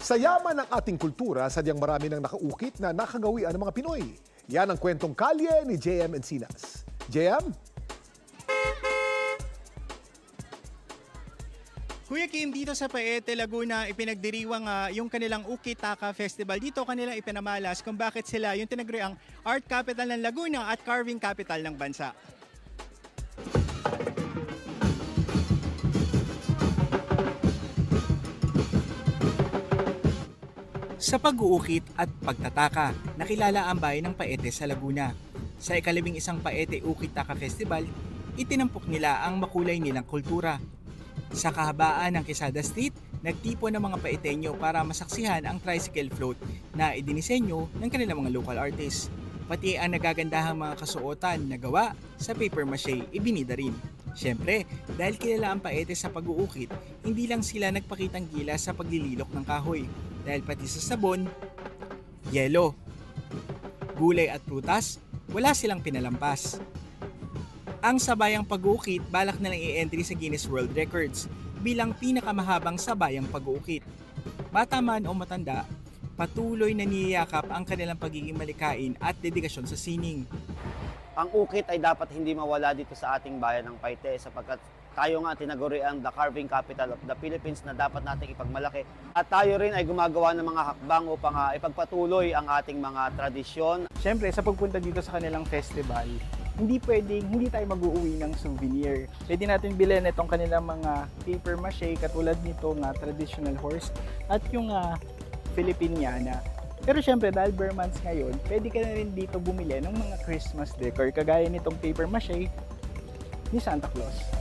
Sa yaman ng ating kultura, sadyang marami nang nakaukit na nakagawian ng mga Pinoy. Yan ang kwentong kalye ni JM Encinas. JM? Kuya Kim, dito sa Paete, Laguna, ipinagdiriwang yung kanilang Ukit-Taka Festival. Dito kanila ipinamalas kung bakit sila yung tinaguriang Art Capital ng Laguna at Carving Capital ng bansa. Sa pag-uukit at pagtataka, nakilala ang bayan ng Paete sa Laguna. Sa ika-11 Paete Ukit-Taka Festival, itinampok nila ang makulay nilang kultura. Sa kahabaan ng Quesada Street, nagtipon ng mga Paeteño para masaksihan ang tricycle float na idinisenyo ng kanilang mga local artists. Pati ang nagagandahang mga kasuotan na gawa sa paper mache ibinida rin. Siyempre, dahil kilala ang Paete sa pag-uukit, hindi lang sila nagpakitang gilas sa paglililok ng kahoy. Dahil pati sa sabon, yelo, gulay at prutas, wala silang pinalampas. Ang sabayang pag-uukit balak na lang i-entry sa Guinness World Records bilang pinakamahabang sabayang pag-uukit. Bata man o matanda, patuloy na niyayakap ang kanilang pagiging malikain at dedikasyon sa sining. Ang ukit ay dapat hindi mawala dito sa ating bayan ng Paete sapagkat tayo nga tinaguriang the carving capital of the Philippines na dapat nating ipagmalaki. At tayo rin ay gumagawa ng mga hakbang upang ipagpatuloy ang ating mga tradisyon. Siyempre, sa pagpunta dito sa kanilang festival, hindi tayo mag-uuwi ng souvenir. Pwede natin bilhin itong kanilang mga paper mache katulad nito nga traditional horse at yung Filipiniana. Pero syempre, dahil bare months ngayon, pwede ka na rin dito bumili ng mga Christmas decor kagaya nitong paper mache ni Santa Claus.